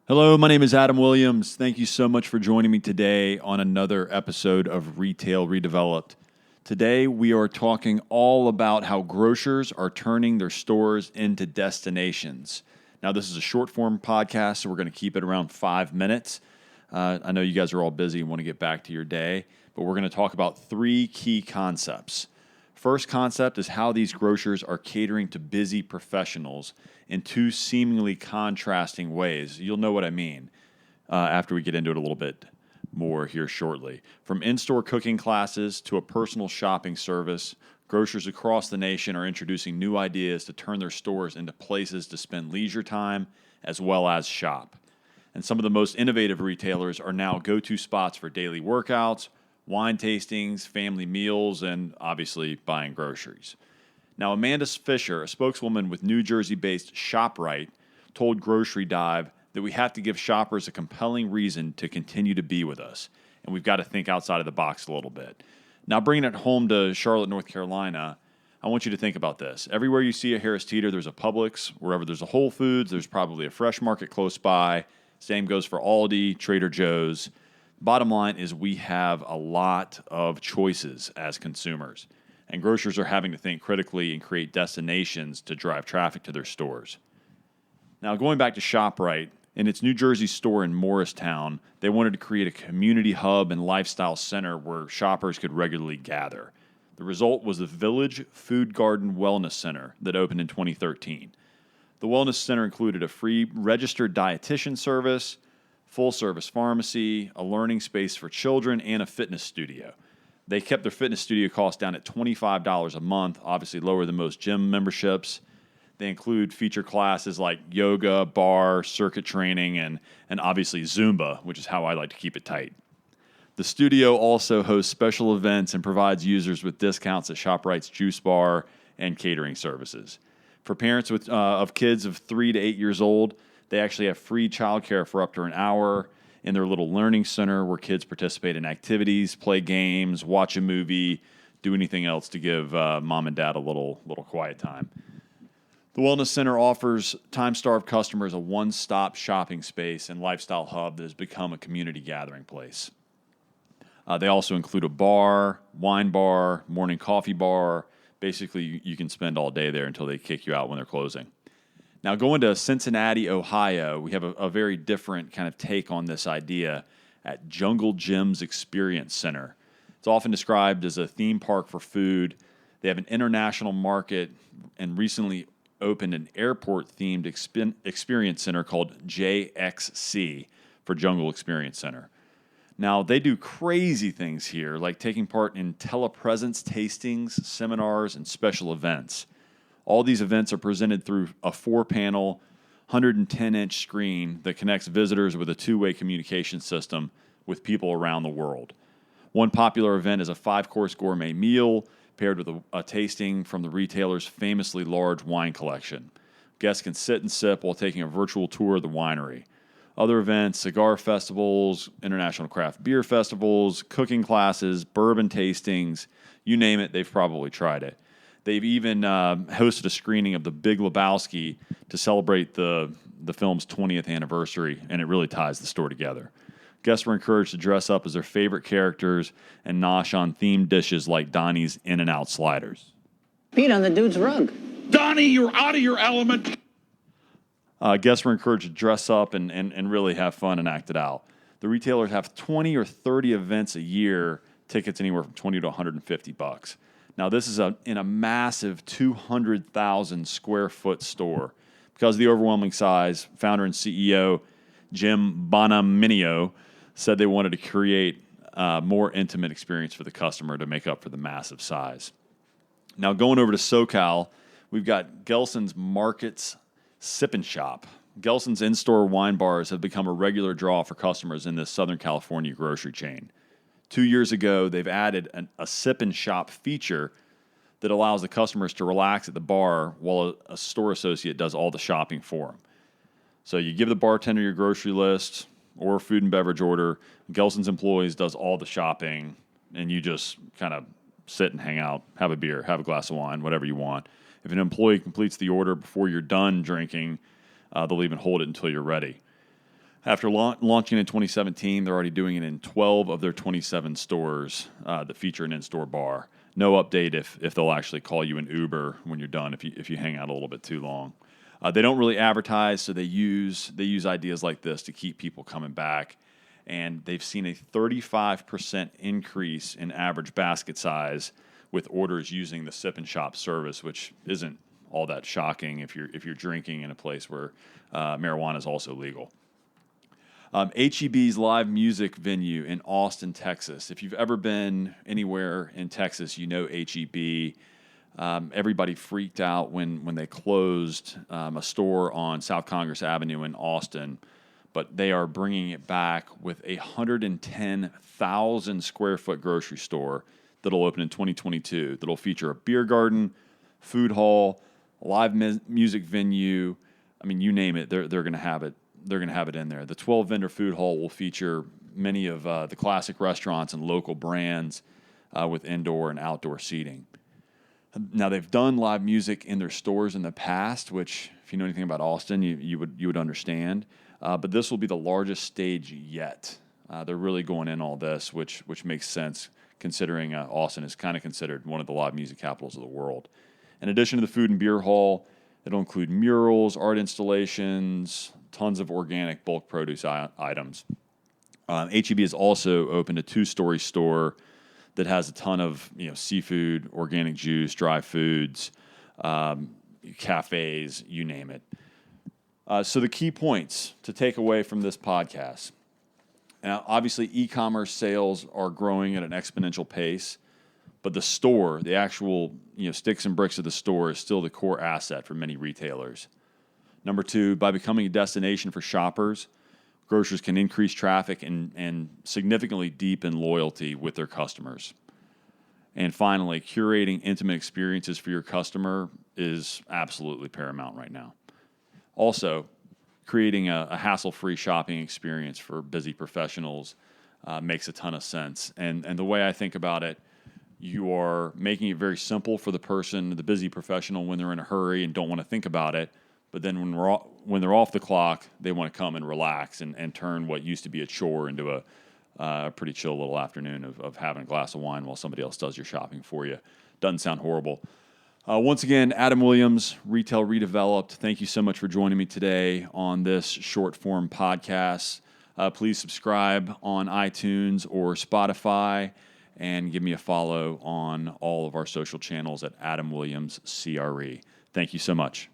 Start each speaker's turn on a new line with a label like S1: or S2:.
S1: Hello, my name is Adam Williams. Thank you so much for joining me today on another episode of Retail Redeveloped. Today, we are talking all about how grocers are turning their stores into destinations. Now, this is a short-form podcast, so we're going to keep it around 5 minutes. I know you guys are all busy and want to get back to your day, but we're going to talk about 3 key concepts. First concept is how these grocers are catering to busy professionals in 2 seemingly contrasting ways. You'll know what I mean after we get into it a little bit more here shortly. From in-store cooking classes to a personal shopping service, grocers across the nation are introducing new ideas to turn their stores into places to spend leisure time as well as shop. And some of the most innovative retailers are now go-to spots for daily workouts, wine tastings, family meals, and obviously buying groceries. Now, Amanda Fisher, a spokeswoman with New Jersey-based ShopRite, told Grocery Dive that we have to give shoppers a compelling reason to continue to be with us, and we've got to think outside of the box a little bit. Now, bringing it home to Charlotte, North Carolina, I want you to think about this. Everywhere you see a Harris Teeter, there's a Publix. Wherever there's a Whole Foods, there's probably a Fresh Market close by. Same goes for Aldi, Trader Joe's. Bottom line is we have a lot of choices as consumers, and grocers are having to think critically and create destinations to drive traffic to their stores. Now, going back to ShopRite, in its New Jersey store in Morristown, they wanted to create a community hub and lifestyle center where shoppers could regularly gather. The result was the Village Food Garden Wellness Center that opened in 2013. The Wellness Center included a free registered dietitian service, full-service pharmacy, a learning space for children, and a fitness studio. They kept their fitness studio cost down at $25 a month, obviously lower than most gym memberships. They include feature classes like yoga, bar, circuit training, and obviously Zumba, which is how I like to keep it tight. The studio also hosts special events and provides users with discounts at ShopRite's juice bar and catering services. For parents of kids of 3 to 8 years old, they actually have free childcare for up to an hour in their little learning center where kids participate in activities, play games, watch a movie, do anything else to give mom and dad a little quiet time. The Wellness Center offers time-starved customers a one-stop shopping space and lifestyle hub that has become a community gathering place. They also include a bar, wine bar, morning coffee bar. Basically, you can spend all day there until they kick you out when they're closing. Now, going to Cincinnati, Ohio, we have a very different kind of take on this idea at Jungle Gym's Experience Center. It's often described as a theme park for food. They have an international market and recently opened an airport-themed experience center called JXC for Jungle Experience Center. Now, they do crazy things here, like taking part in telepresence tastings, seminars, and special events. All these events are presented through a 4-panel, 110-inch screen that connects visitors with a 2-way communication system with people around the world. One popular event is a 5-course gourmet meal paired with a tasting from the retailer's famously large wine collection. Guests can sit and sip while taking a virtual tour of the winery. Other events, cigar festivals, international craft beer festivals, cooking classes, bourbon tastings, you name it, they've probably tried it. They've even hosted a screening of The Big Lebowski to celebrate the film's 20th anniversary, and it really ties the store together. Guests were encouraged to dress up as their favorite characters and nosh on themed dishes like Donnie's In-N-Out sliders.
S2: Beat on the dude's rug.
S3: Donnie, you're out of your element.
S1: Guests were encouraged to dress up and really have fun and act it out. The retailers have 20 or 30 events a year, tickets anywhere from $20 to $150. Now, this is in a massive 200,000 square foot store. Because of the overwhelming size, founder and CEO Jim Bonaminio said they wanted to create a more intimate experience for the customer to make up for the massive size. Now, going over to SoCal, we've got Gelson's Markets Sip and Shop. Gelson's in-store wine bars have become a regular draw for customers in this Southern California grocery chain. 2 years ago, they've added a sip and shop feature that allows the customers to relax at the bar while a store associate does all the shopping for them. So you give the bartender your grocery list or food and beverage order. Gelson's employees does all the shopping, and you just kind of sit and hang out, have a beer, have a glass of wine, whatever you want. If an employee completes the order before you're done drinking, they'll even hold it until you're ready. After launching in 2017, they're already doing it in 12 of their 27 stores that feature an in-store bar. No update if they'll actually call you an Uber when you're done if you hang out a little bit too long. They don't really advertise, so they use ideas like this to keep people coming back. And they've seen a 35% increase in average basket size with orders using the sip and shop service, which isn't all that shocking if you're drinking in a place where marijuana is also legal. HEB's live music venue in Austin, Texas. If you've ever been anywhere in Texas, you know HEB. Everybody freaked out when they closed a store on South Congress Avenue in Austin, but they are bringing it back with a 110,000 square foot grocery store that'll open in 2022. That'll feature a beer garden, food hall, a live music venue. I mean, you name it, they're going to have it. They're going to have it in there. The 12 vendor food hall will feature many of the classic restaurants and local brands with indoor and outdoor seating. Now, they've done live music in their stores in the past, which, if you know anything about Austin, you would understand. But this will be the largest stage yet. They're really going in all this, which makes sense considering Austin is kind of considered one of the live music capitals of the world. In addition to the food and beer hall, it'll include murals, art installations, tons of organic bulk produce items. HEB has also opened a 2-story store that has a ton of seafood, organic juice, dry foods, cafes, you name it. So the key points to take away from this podcast. Now, obviously, e-commerce sales are growing at an exponential pace, but the store, the actual sticks and bricks of the store, is still the core asset for many retailers. Number 2, by becoming a destination for shoppers, grocers can increase traffic and significantly deepen loyalty with their customers. And finally, curating intimate experiences for your customer is absolutely paramount right now. Also, creating a hassle-free shopping experience for busy professionals makes a ton of sense. And the way I think about it, you are making it very simple for the busy professional when they're in a hurry and don't want to think about it. But then when they're off the clock, they want to come and relax and turn what used to be a chore into a pretty chill little afternoon of having a glass of wine while somebody else does your shopping for you. Doesn't sound horrible. Once again, Adam Williams, Retail Redeveloped. Thank you so much for joining me today on this short-form podcast. Please subscribe on iTunes or Spotify and give me a follow on all of our social channels at Adam Williams CRE. Thank you so much.